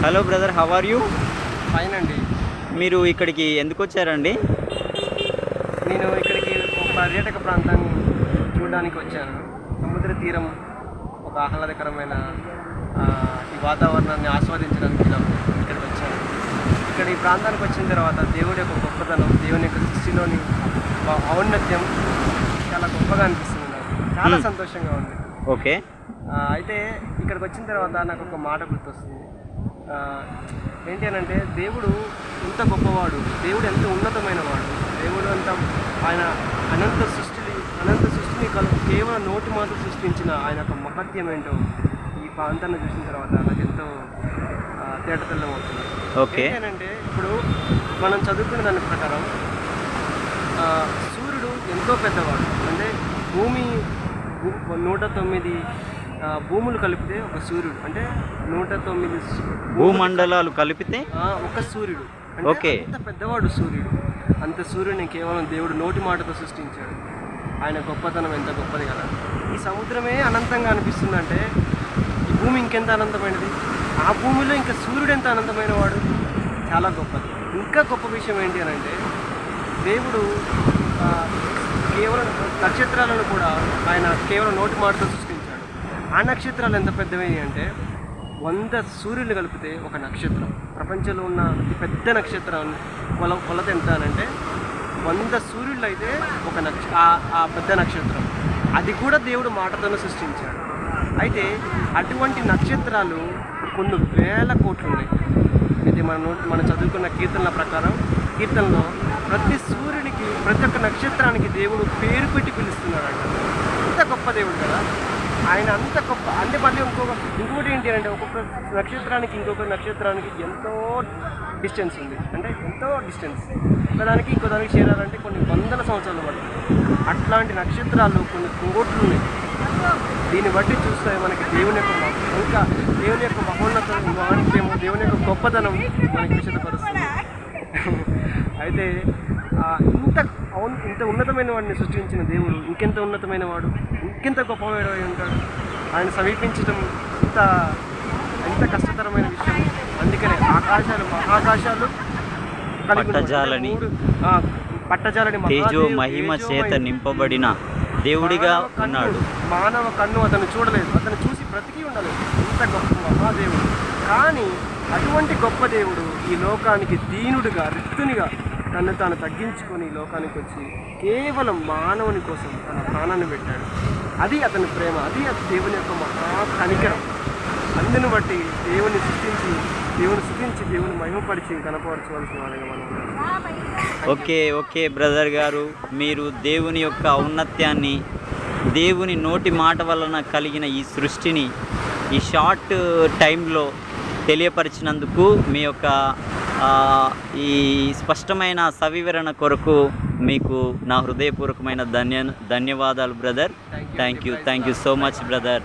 Hello brother, how are you? Fine అండి. మీరు ఇక్కడికి ఎందుకు వచ్చారండి? నేను ఇక్కడికి ఒక పర్యాటక ప్రాంతాన్ని చూడడానికి వచ్చాను. సముద్ర తీరం, ఒక ఆహ్లాదకరమైన ఈ వాతావరణాన్ని ఆస్వాదించడానికి ఇక్కడికి వచ్చాను. ఇక్కడ ఈ ప్రాంతానికి వచ్చిన తర్వాత దేవుడి యొక్క గొప్పతనం, దేవుని యొక్క సృష్టిలోని ఔన్నత్యం చాలా గొప్పగా అనిపిస్తుంది. నాకు చాలా సంతోషంగా ఉంది. ఓకే. అయితే ఇక్కడికి వచ్చిన తర్వాత నాకు ఒక మాట గుర్తొస్తుంది. ఏంటి అని అంటే, దేవుడు ఎంత గొప్పవాడు, దేవుడు ఎంత ఉన్నతమైన వాడు, దేవుడు అంత ఆయన అనంత సృష్టిని కేవలం నోటి మాట సృష్టించిన ఆయన యొక్క మహత్యం ఏంటో ఈ ప్రాంతాన్ని చూసిన తర్వాత నాకు ఎంతో తేటతెల్లం అవుతుంది. ఓకే. ఏంటంటే ఇప్పుడు మనం చదువుకున్న దాని ప్రకారం సూర్యుడు ఎంతో పెద్దవాడు. అంటే భూమి 109 భూములు కలిపితే ఒక సూర్యుడు, అంటే 109 భూమండలాలు కలిపితే ఒక సూర్యుడు. ఓకే. అంత పెద్దవాడు సూర్యుడు. అంత సూర్యుడిని కేవలం దేవుడు నోటి మాటతో సృష్టించాడు. ఆయన గొప్పతనం ఎంత గొప్పది కదా. ఈ సముద్రమే అనంతంగా అనిపిస్తుందంటే ఈ భూమి ఇంకెంత అనంతమైనది, ఆ భూమిలో ఇంకా సూర్యుడు ఎంత అనంతమైన వాడు, చాలా గొప్పది. ఇంకా గొప్ప విషయం ఏంటి అని అంటే, దేవుడు కేవలం నక్షత్రాలను కూడా ఆయన కేవలం నోటి మాటతో సృష్టించాడు. ఆ నక్షత్రాలు ఎంత పెద్దవి అంటే 100 సూర్యులు కలిపితే ఒక నక్షత్రం. ప్రపంచంలో ఉన్న అతి పెద్ద నక్షత్రం కొలత ఎంత అని అంటే 100 సూర్యులు అయితే ఒక ఆ పెద్ద నక్షత్రం. అది కూడా దేవుడు మాటతోనే సృష్టించాడు. అయితే అటువంటి నక్షత్రాలు కొన్ని వేల కోట్లు ఉన్నాయి. అయితే మనం చదువుకున్న కీర్తనల ప్రకారం, కీర్తనలో ప్రతి సూర్యునికి, ప్రతి ఒక్క నక్షత్రానికి దేవుడు పేరు పెట్టి పిలుస్తున్నాడు. అంత గొప్ప దేవుడు కదా ఆయన, అంత గొప్ప. అంటే మళ్ళీ ఇంకోటి ఏంటి అంటే, ఒక్కొక్క నక్షత్రానికి ఇంకొక నక్షత్రానికి ఎంతో డిస్టెన్స్ ఉంది. అంటే ఎంతో డిస్టెన్స్, ఒకదానికి ఇంకో దానికి చేరాలంటే కొన్ని వందల సంవత్సరాలు పడుతుంది. అట్లాంటి నక్షత్రాలు కొన్ని కోట్లు ఉన్నాయి. దీన్ని బట్టి చూస్తే మనకి దేవుని యొక్క మహోన్నతం, మహాత్మ్యము, దేవుని యొక్క గొప్పతనం మనకి విషదపరుస్తుంది. అయితే ఇంత ఉన్నతమైన వాడిని సృష్టించిన దేవుడు ఇంకెంత ఉన్నతమైన వాడు, ఇంకెంత గొప్పవాడు అయి ఉంటాడు. ఆయన సమీపించడం ఎంత కష్టతరమైన విషయం. అందుకనే మహాకాశాలు పట్టజాలని తేజో మహిమ చేత నింపబడిన దేవుడిగా ఉన్నాడు. మానవ కన్ను అతను చూడలేదు, అతను చూసి బ్రతికి ఉండలేదు. ఇంత గొప్ప మహాదేవుడు. కానీ అటువంటి గొప్ప దేవుడు ఈ లోకానికి దీనుడిగా, రిక్తునిగా తను తాను తగ్గించుకొని ఈ లోకానికి వచ్చి కేవలం మానవుని కోసం తన ప్రాణాన్ని పెట్టాడు. అది అతని ప్రేమ, అది దేవుని యొక్క మహా కనికరం. అందుని బట్టి దేవుని సృష్టించి దేవుని మహిమపరిచి కనపరచవలసిన వాడిగా మనం. ఓకే బ్రదర్ గారు, మీరు దేవుని యొక్క ఔన్నత్యాన్ని, దేవుని నోటి మాట వలన కలిగిన ఈ సృష్టిని ఈ షార్ట్ టైంలో తెలియపరిచినందుకు మీ యొక్క ఈ స్పష్టమైన సవివరణ కొరకు మీకు నా హృదయపూర్వకమైన ధన్యవాదాలు brother. Thank you so much brother.